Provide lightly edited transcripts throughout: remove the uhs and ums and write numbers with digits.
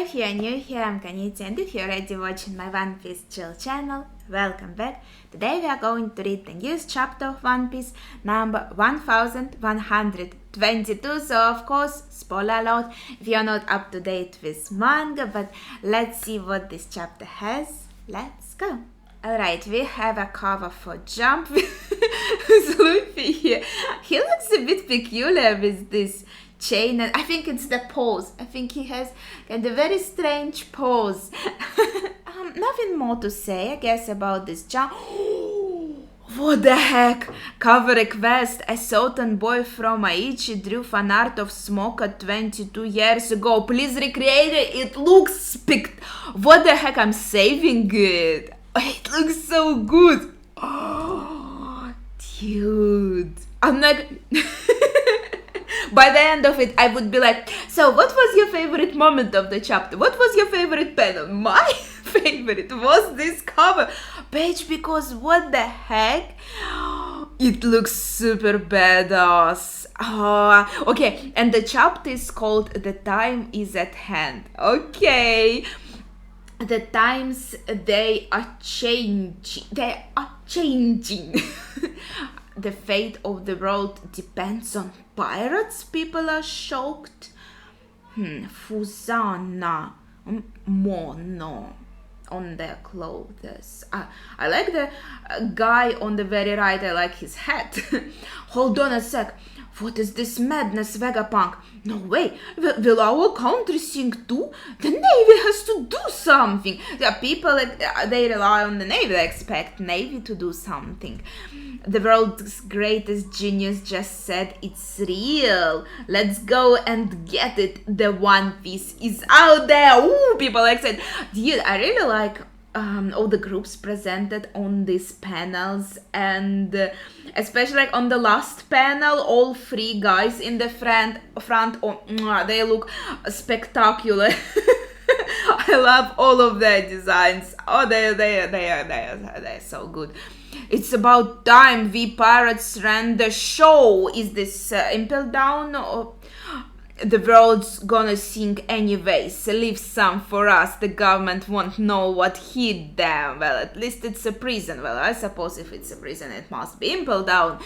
if you are new here, I'm Kaniti, and if you're already watching my One Piece Chill channel, welcome back. Today we are going to read the newest chapter of One Piece, number 1122, so of course, spoiler alert if you're not up to date with manga, but let's see what this chapter has. Let's go. Alright, we have a cover for Jump with Luffy here. He looks a bit peculiar with this chain, and I think it's the pose. I think he has kind of very strange pose. Nothing more to say, I guess, about this Jump. What the heck? Cover request. A certain boy from Aichi drew fan art of Smoker 22 years ago. Please recreate it. It looks what the heck? I'm saving it. It looks so good. Oh, dude. I'm like... By the end of it, I would be like, so what was your favorite moment of the chapter? What was your favorite panel? My favorite was this cover page, because what the heck? It looks super badass. Okay, and the chapter is called The Time is at Hand. Okay. The times, they are changing. The fate of the world depends on pirates. People are shocked. Fusana, mono on their clothes. I like the guy on the very right. I like his hat. Hold on a sec. What is this madness, Vegapunk? No way. Will our country sink too? The Navy has to do something. Yeah, people, they rely on the Navy. They expect Navy to do something. The world's greatest genius just said it's real. Let's go and get it. The One Piece is out there. Ooh, people are excited. Dude, I really like all the groups presented on these panels, and especially like on the last panel, all three guys in the front, they look spectacular. I love all of their designs. Oh, they are so good. It's about time we pirates ran the show. Is this Impel Down, or the world's gonna sink anyways? Leave some for us. The government won't know what hit them. Well, at least it's a prison. Well, I suppose if it's a prison, it must be Impel Down.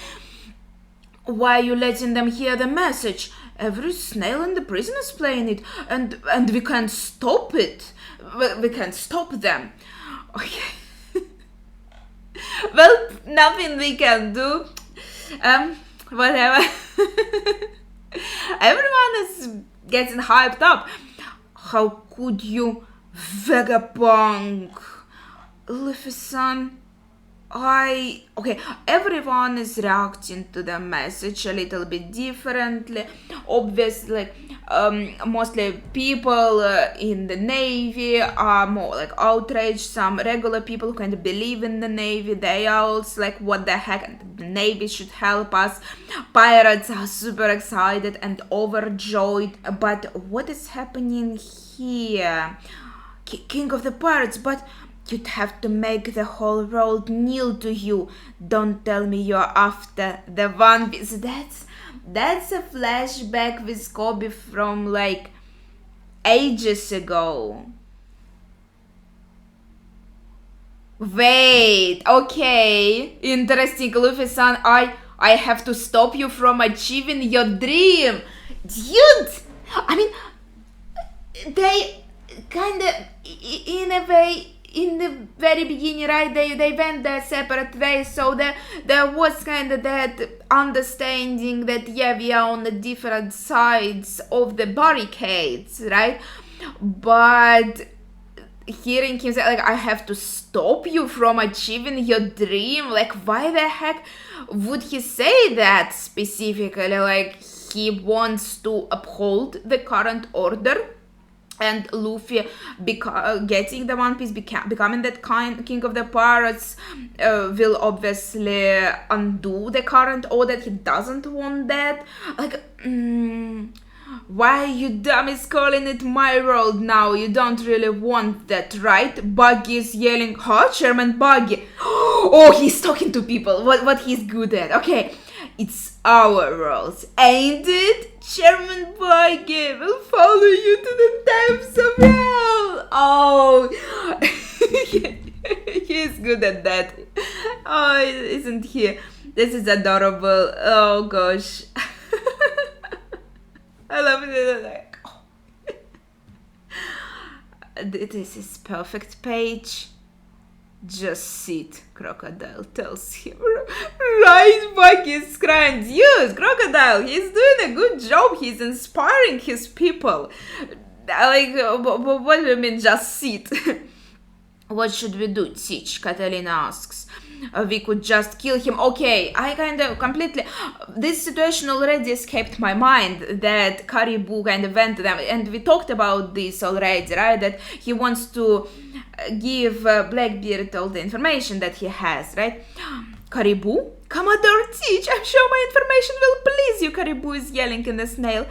Why are you letting them hear the message? Every snail in the prison is playing it, and we can't stop it. We can't stop them. Okay. Well, nothing we can do. Whatever. Everyone is getting hyped up. How could you, Vegapunk? Luffy-san, okay, everyone is reacting to the message a little bit differently. Obviously, mostly people in the Navy are more like outraged. Some regular people who kind of believe in the Navy, they are also like, what the heck, and the Navy should help us. Pirates are super excited and overjoyed. But what is happening here? King of the Pirates, but you'd have to make the whole world kneel to you. Don't tell me you're after the One Piece. That's a flashback with Kobe from like ages ago. Wait, okay, interesting. Luffy-san, I have to stop you from achieving your dream. Dude, I mean, they kind of, in a way, in the very beginning, right, they went their separate ways, so there was kind of that understanding that, yeah, we are on the different sides of the barricades, right? But hearing him say, like, I have to stop you from achieving your dream, like, why the heck would he say that specifically? Like, he wants to uphold the current order, and Luffy getting the One Piece, becoming that king of the pirates, will obviously undo the current order. He doesn't want that. Like, why you dummies calling it my world now? You don't really want that, right? Buggy is yelling, huh? Chairman Buggy. Oh, he's talking to people. What he's good at. Okay. It's our world, ain't it? Chairman Buggy will follow you to the depths of hell. He's good at that. Oh, isn't he? This is adorable. Oh gosh. I love it. Like, oh. This is perfect page. Just sit, Crocodile tells him. Right back is crying. Yes, Crocodile, he's doing a good job. He's inspiring his people. Like, what do you mean, just sit? What should we do, Teach? Catalina asks. We could just kill him. Okay, I kind of completely... This situation already escaped my mind, that Caribou kind of went to them. And we talked about this already, right? That he wants to give Blackbeard all the information that he has, right? Caribou? Commodore Teach, I'm sure my information will please you, Caribou is yelling in the snail.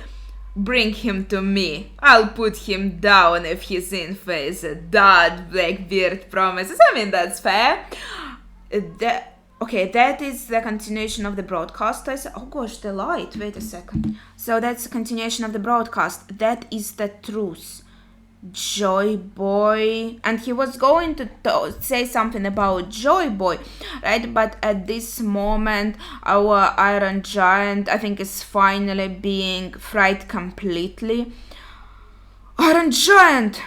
Bring him to me. I'll put him down if his info is a dud, Blackbeard promises. I mean, that's fair. That is the continuation of the broadcast. I said, oh gosh, the light. Wait a second. So that's the continuation of the broadcast. That is the truth. Joy Boy. And he was going to say something about Joy Boy, right? But at this moment, our Iron Giant, I think, is finally being fried completely. Iron Giant!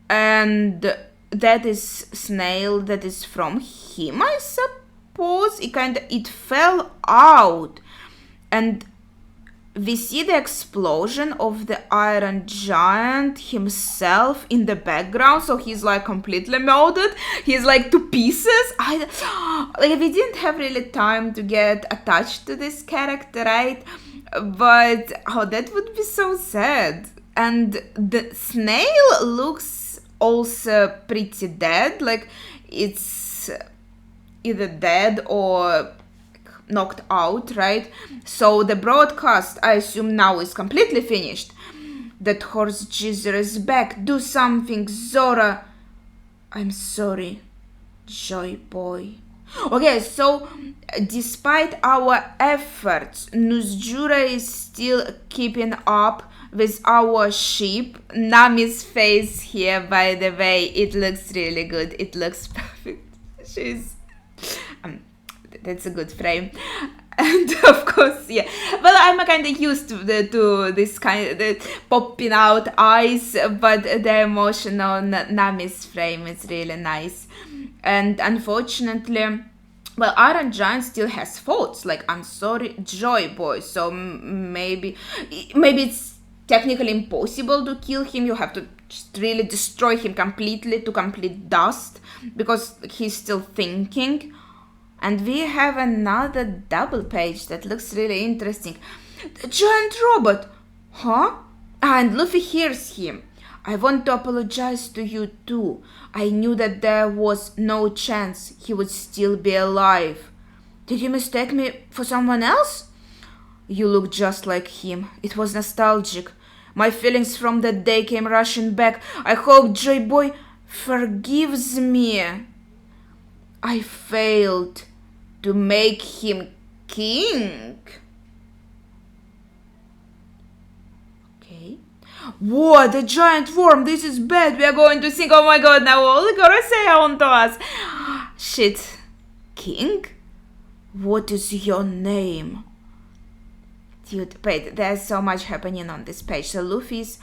And that is Snail, that is from him, I suppose. It fell out. And we see the explosion of the Iron Giant himself in the background, so he's like completely melted. He's like to pieces. We didn't have really time to get attached to this character, right? But that would be so sad. And the snail looks also pretty dead. Like it's either dead or knocked out, right? So the broadcast, I assume, now is completely finished. That horse Jizzer is back. Do something, Zora. I'm sorry, Joy Boy. Okay, so despite our efforts, Nuzjura is still keeping up with our ship. Nami's face here, by the way, it looks really good. It looks perfect. She's... that's a good frame. And of course, yeah. Well, I'm kind of used to this kind of the popping out eyes, but the emotional Nami's frame is really nice. And unfortunately, well, Iron Giant still has faults. Like, I'm sorry, Joy Boy. So maybe it's technically impossible to kill him. You have to just really destroy him completely to complete dust, because he's still thinking. And we have another double page that looks really interesting. The giant robot! Huh? And Luffy hears him. I want to apologize to you too. I knew that there was no chance he would still be alive. Did you mistake me for someone else? You look just like him. It was nostalgic. My feelings from that day came rushing back. I hope Joy Boy forgives me. I failed to make him king. Okay. Whoa, the giant worm, this is bad. We are going to sink. Oh my god, now all Gorosei onto us. Shit. King? What is your name? Dude, wait, there's so much happening on this page. So Luffy's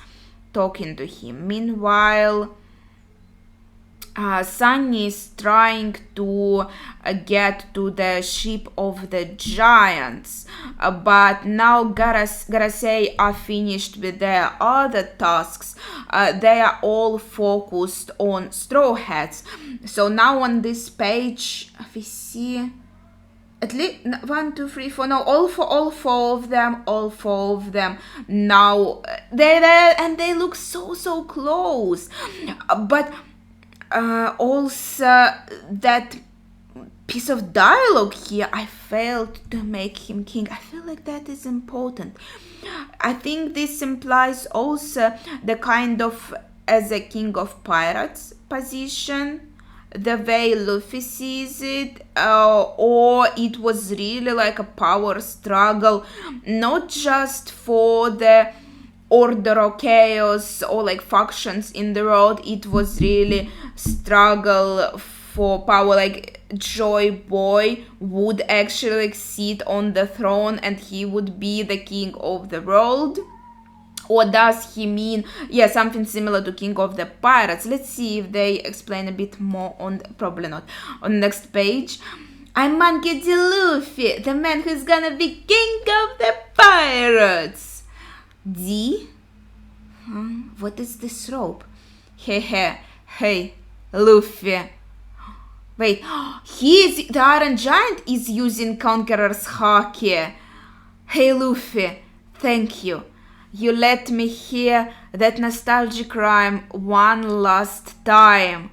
talking to him. Meanwhile, Sunny is trying to get to the ship of the giants, but now Gorosei are finished with their other tasks. They are all focused on Straw Hats. So now on this page we see at least 1, 2, 3, 4. No, all four of them. Now they're there and they look so close, but also that piece of dialogue here, I failed to make him king. I feel like that is important. I think this implies also the kind of as a king of pirates position, the way Luffy sees it, or it was really like a power struggle, not just for the order or chaos or like factions in the world. It was really struggle for power. Like Joy Boy would actually like sit on the throne and he would be the king of the world. Or does he mean, something similar to King of the Pirates? Let's see if they explain a bit more probably not, on the next page. I'm Monkey D. Luffy, the man who's gonna be king of the pirates. D? What is this rope? Hey, Luffy. Wait, the Iron Giant is using Conqueror's Haki. Hey Luffy, thank you. You let me hear that nostalgic rhyme one last time.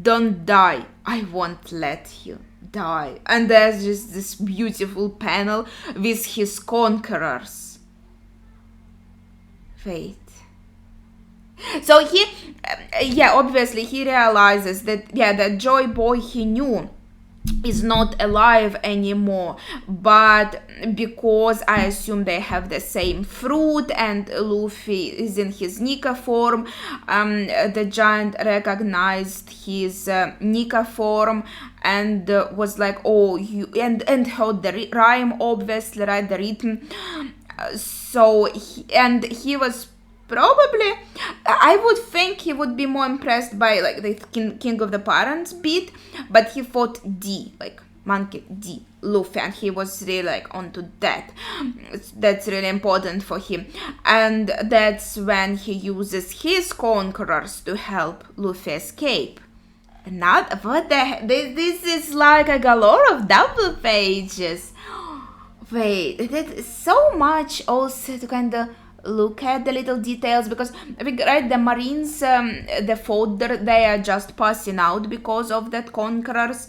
Don't die. I won't let you die. And there's just this beautiful panel with his conquerors. Wait. So he, obviously he realizes that, that Joy Boy he knew is not alive anymore, but because I assume they have the same fruit and Luffy is in his Nika form, the giant recognized his Nika form and was like, oh, you, and heard the rhyme, obviously, right, the rhythm. So he was probably, I would think he would be more impressed by like the King of the Pirates beat, but he fought D, like Monkey D, Luffy, and he was really like onto that. That's really important for him, and that's when he uses his conquerors to help Luffy escape. Not what the this is like a galore of double pages. Wait, that's so much also to kind of look at the little details, because right, the Marines, the fodder, they are just passing out because of that conquerors.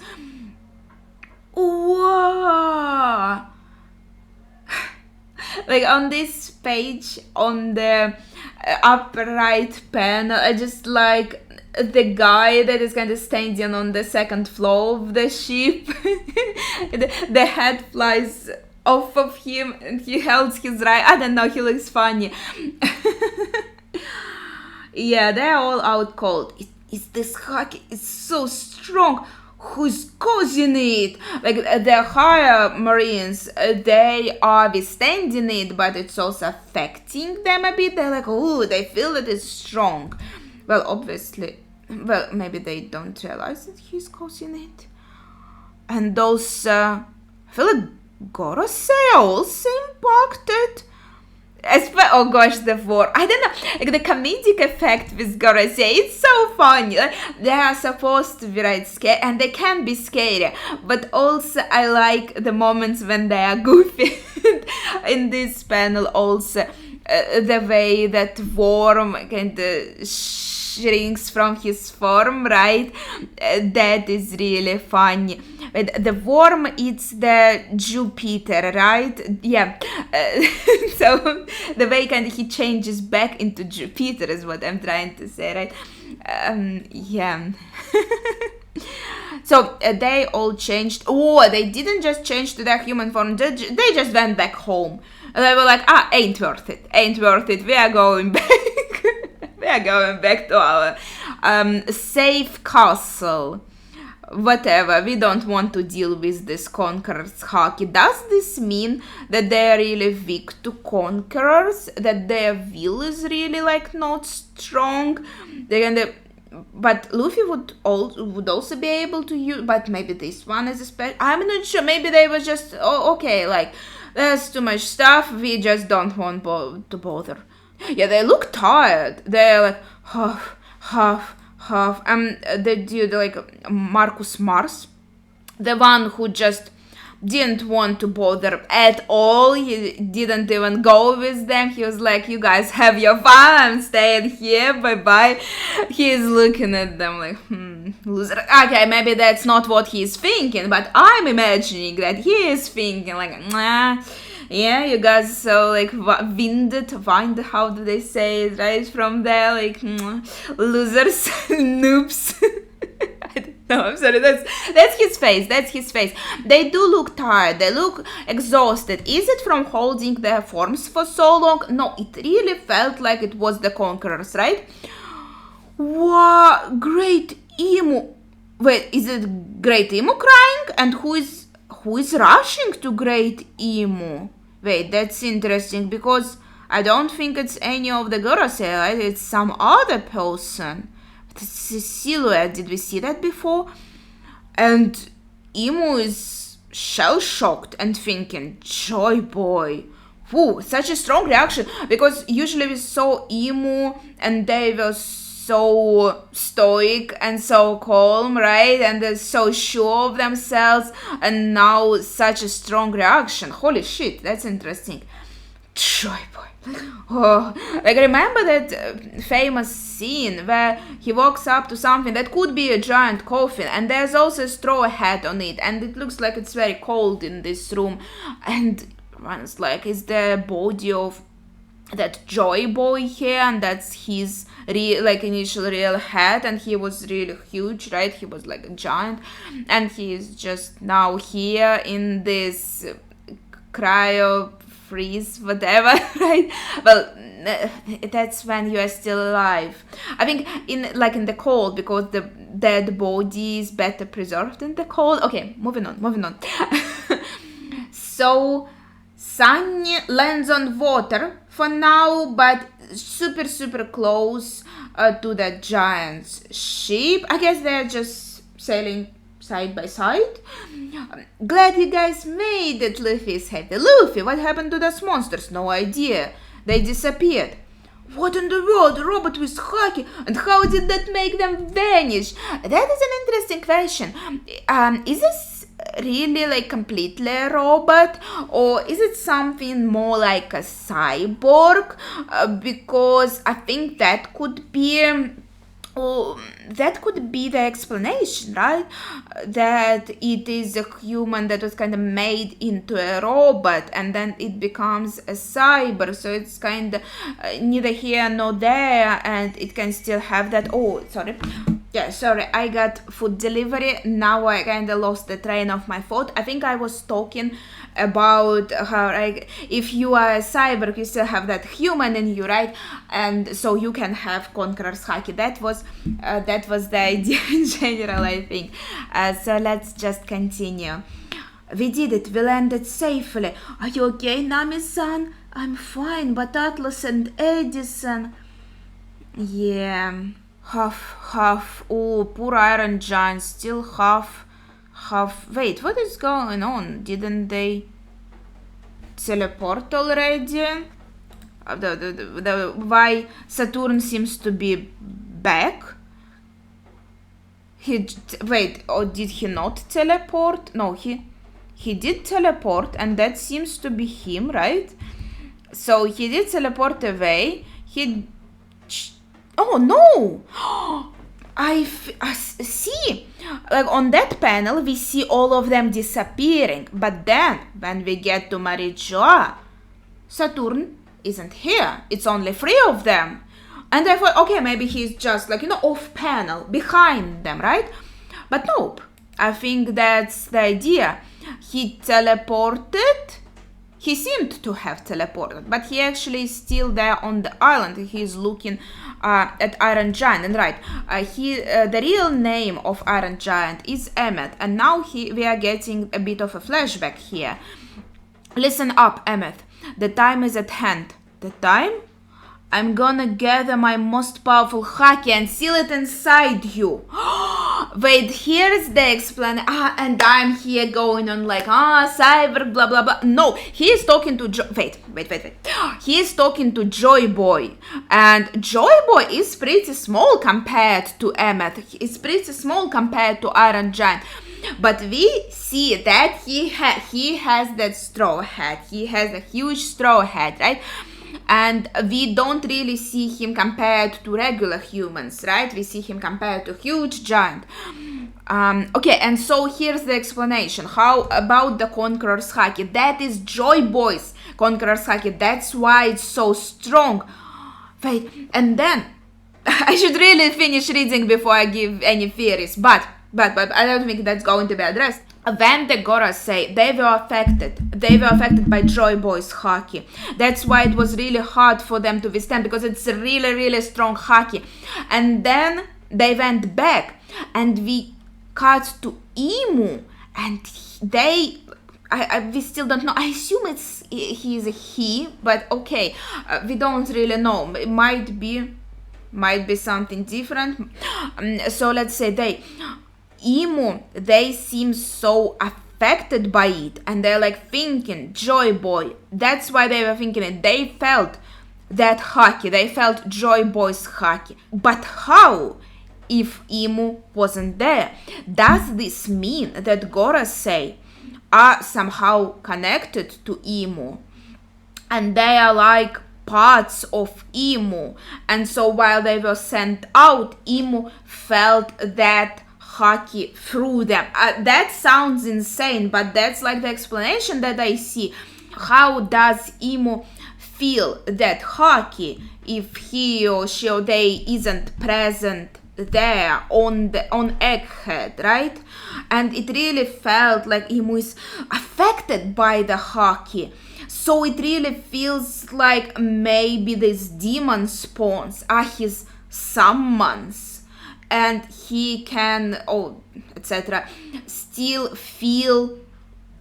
Whoa! Like on this page, on the upper right panel, I just like the guy that is kind of standing on the second floor of the ship. the head flies off of him and he holds his right. I don't know, he looks funny. They're all out cold. Is this Haki? It's so strong. Who's causing it? Like the higher Marines, they are withstanding it, but it's also affecting them a bit. They're like, oh, they feel that it's strong. Well, obviously, maybe they don't realize that he's causing it. And those, I feel like Gorosei are also impacted. Oh gosh, the war. I don't know, like the comedic effect with Gorosei, it's so funny. Like, they are supposed to be scary, and they can be scary, but also I like the moments when they are goofy. In this panel also, the way that Worm kind of shrinks from his form, right? That is really funny. The worm, it's the Jupiter, right? So the way he changes back into Jupiter is what I'm trying to say, right? So they all changed. Oh, they didn't just change to their human form. They just went back home. And they were like, ain't worth it. We are going back. We are going back to our safe castle. Whatever, we don't want to deal with this Conqueror's Haki. Does this mean that they are really weak to Conquerors? That their will is really not strong? But Luffy would also be able to use, but maybe this one is a special. I'm not sure. Maybe they were just, there's too much stuff. We just don't want to bother. Yeah, they look tired. They're like half. The dude Marcus Mars, the one who just didn't want to bother at all. He didn't even go with them. He was like, you guys have your fun, I'm staying here, bye. He is looking at them like, loser. Okay, maybe that's not what he's thinking, but I'm imagining that he is thinking yeah, you guys so winded, how do they say it, right? From there, losers, noobs. No, I'm sorry. That's his face. That's his face. They do look tired. They look exhausted. Is it from holding their forms for so long? No, it really felt like it was the conquerors, right? Wow, Great Emu. Wait, is it Great Emu crying? And who is rushing to Great Emu? Wait, that's interesting because I don't think it's any of the Gorosei, right? It's some other person. But it's a silhouette. Did we see that before? And Emu is shell-shocked and thinking, Joy Boy. Whew, such a strong reaction. Because usually we saw Emu and they were so stoic and so calm, right? And they're so sure of themselves. And now such a strong reaction. Holy shit, that's interesting. Joy Boy. Oh, like remember that famous scene where he walks up to something that could be a giant coffin and there's also a straw hat on it and it looks like it's very cold in this room and one's like, is the body of that Joy Boy here and that's his initial real hat and he was really huge, right? He was like a giant and he's just now here in this cryo freeze, whatever, right? Well, that's when you are still alive. I think in the cold because the dead body is better preserved in the cold. Okay, moving on. So Sunny lands on water for now, but super close to the giant's ship. I guess they're just sailing side by side. Glad you guys made it, Luffy is happy. Luffy, what happened to those monsters? No idea. They disappeared. What in the world? A robot with haki? And how did that make them vanish? That is an interesting question. Is this really completely a robot? Or is it something more like a cyborg? Because I think that could be... that could be the explanation, right? That it is a human that was kind of made into a robot and then it becomes a cyber. So it's kind of neither here nor there and it can still have that. Oh, sorry. Yeah, sorry, I got food delivery. Now I kind of lost the train of my thought. I think I was talking about how if you are a cyborg, you still have that human in you, right? And so you can have Conqueror's Haki. That was the idea in general, I think. So let's just continue. We did it. We landed safely. Are you okay, Nami-san? I'm fine, but Atlas and Edison... Yeah... Half. Oh, poor Iron Giant. Still half. Wait, what is going on? Didn't they teleport already? Why Saturn seems to be back? Wait, or did he not teleport? No, he did teleport, and that seems to be him, right? So he did teleport away. Oh no! I see. On that panel, we see all of them disappearing. But then, when we get to Marijoa, Saturn isn't here. It's only 3 of them. And I thought, okay, maybe he's just off panel, behind them, right? But nope. I think that's the idea. He teleported. He seemed to have teleported, but he actually is still there on the island. He's looking at Iron Giant, and right, the real name of Iron Giant is Emmet, and now we are getting a bit of a flashback here. Listen up, Emmet. The time is at hand. The time? I'm gonna gather my most powerful haki and seal it inside you. Wait, here's the explanation. And I'm here going on cyber, blah, blah, blah. No, he is talking to Wait. He is talking to Joy Boy. And Joy Boy is pretty small compared to Emmet. It's pretty small compared to Iron Giant. But we see that he has that straw hat. He has a huge straw hat, right? And we don't really see him compared to regular humans, right? We see him compared to huge giant. Okay, and so here's the explanation. How about the Conqueror's Haki? That is Joy Boy's Conqueror's Haki. That's why it's so strong. Wait, and then I should really finish reading before I give any theories, but but I don't think that's going to be addressed. When the Goras say they were affected by Joy Boy's haki. That's why it was really hard for them to withstand, because it's a really, really strong haki. And then they went back, and we cut to Imu, and we still don't know. I assume he is a he, but okay, we don't really know. It might be something different. So let's say Imu, they seem so affected by it, and they're like thinking Joy Boy. That's why they were thinking it. They felt that haki. They felt Joy Boy's haki. But how? If Imu wasn't there, does this mean that Gorosei are somehow connected to Imu, and they are like parts of Imu, and so while they were sent out, Imu felt that haki through them? That sounds insane, but that's like the explanation that I see. How does Imu feel that haki if he or she or they isn't present there on Egghead, right? And it really felt like Imu is affected by the haki. So it really feels like maybe these demon spawns are his summons, and he can, etc., still feel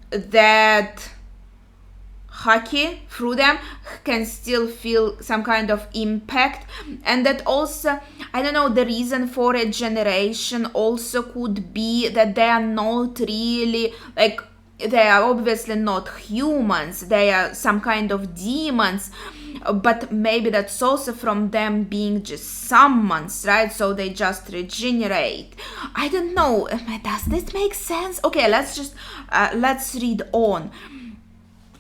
that haki through them, can still feel some kind of impact. And that also, I don't know, the reason for regeneration also could be that they are not really, like, they are obviously not humans, they are some kind of demons, but maybe that's also from them being just summons, right? So they just regenerate. I don't know, does this make sense? Okay, let's read on.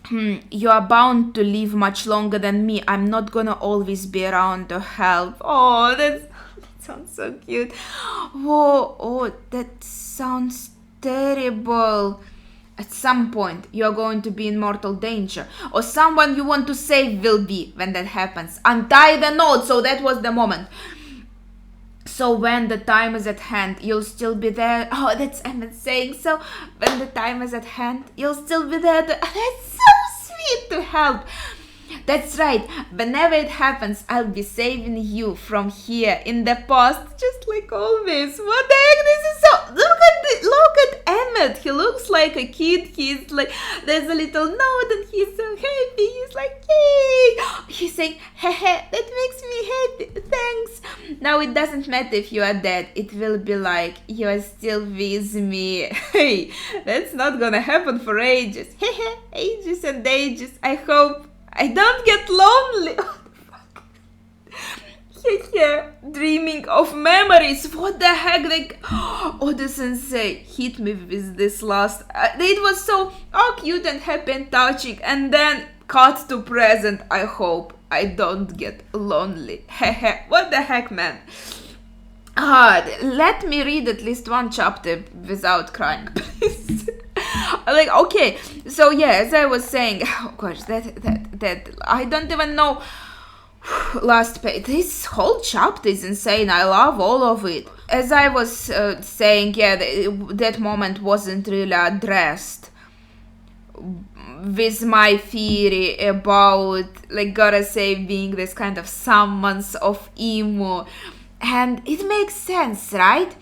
You are bound to live much longer than me. I'm not gonna always be around to help. Oh, that sounds so cute. Oh, that sounds terrible. At some point, you are going to be in mortal danger, or someone you want to save will be when that happens. Untie the knot. So that was the moment. So when the time is at hand, you'll still be there. Oh, that's Emmett saying. So when the time is at hand, you'll still be there. That's so sweet to help. That's right. Whenever it happens, I'll be saving you from here in the past, just like always. What the heck? This is so. Look at Emmett. He looks like a kid. He's like, there's a little note, and he's so happy. He's like, yay! He's saying, hehe, that makes me happy. Thanks. Now it doesn't matter if you are dead. It will be like you are still with me. Hey, that's not gonna happen for ages. Hehe, ages and ages. I hope I don't get lonely. What the fuck? Yeah, dreaming of memories. What the heck? Like, Oda-sensei hit me with this last. It was so cute and happy and touching, and then cut to present. I hope I don't get lonely. Hehe. What the heck, man? Let me read at least one chapter without crying, please. Like, okay, so yeah, as I was saying, oh gosh, that I don't even know. Last page, this whole chapter is insane. I love all of it. As I was saying, yeah, that moment wasn't really addressed with my theory about, like, Gorosei being this kind of summons of Imu. And it makes sense, right?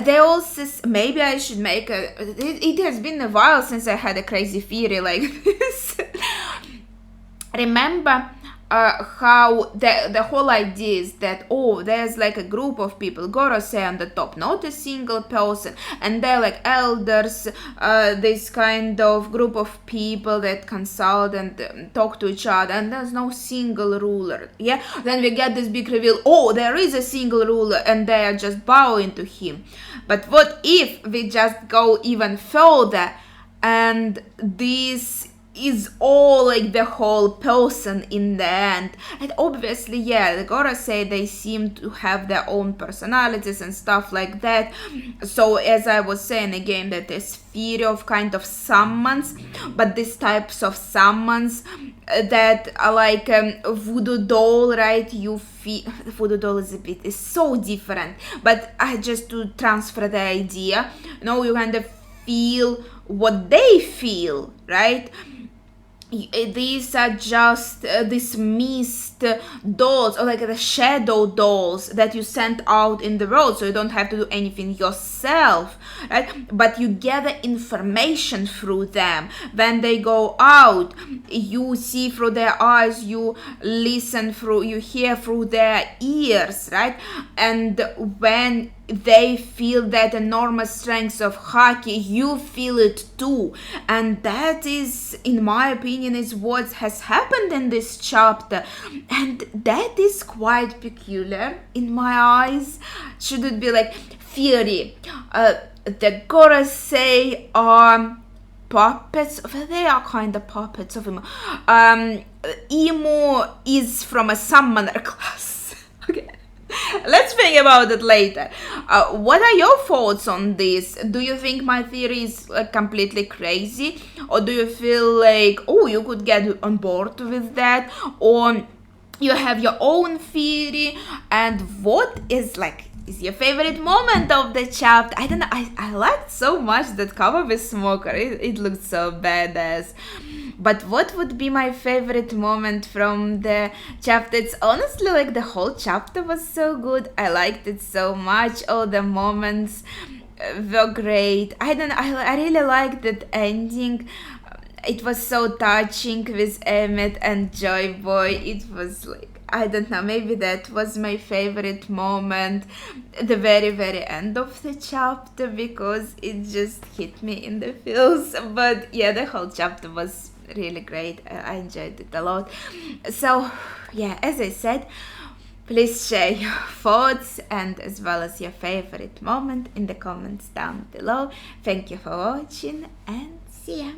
They also, maybe I should make it has been a while since I had a crazy theory like this. Remember how the whole idea is that, there's like a group of people, Gorosei on the top, not a single person, and they're like elders, this kind of group of people that consult and talk to each other, and there's no single ruler. Yeah, then we get this big reveal, there is a single ruler, and they are just bowing to him. But what if we just go even further, and this is all like the whole person in the end. And obviously, yeah, the Gorosei, they seem to have their own personalities and stuff like that. So as I was saying again, that there's theory of kind of summons, but these types of summons that are like voodoo doll, right? You feel voodoo doll is so different, but I just to transfer the idea, you kind of feel what they feel, right? These are just dismissed dolls, or like the shadow dolls that you send out in the world, so you don't have to do anything yourself, right? But you gather information through them. When they go out, you see through their eyes, you listen through, you hear through their ears, right? And when they feel that enormous strength of Haki, you feel it too. And that is, in my opinion, is what has happened in this chapter. And that is quite peculiar in my eyes. Should it be like theory? The Gorosei are puppets. They are kind of puppets of Imu. Imu is from a summoner class. Okay. Let's think about it later. What are your thoughts on this? Do you think my theory is completely crazy? Or do you feel like, oh, you could get on board with that? Or you have your own theory? And what is your favorite moment of the chapter? I don't know. I liked so much that cover with Smoker. It looked so badass. But what would be my favorite moment from the chapter? It's honestly like the whole chapter was so good. I liked it so much. All the moments were great. I really liked that ending. It was so touching with Emmett and Joy Boy. It was like, I don't know, maybe that was my favorite moment, the very, very end of the chapter, because it just hit me in the feels. But yeah, the whole chapter was really great. I enjoyed it a lot. So yeah, as I said, please share your thoughts and as well as your favorite moment in the comments down below. Thank you for watching and see ya.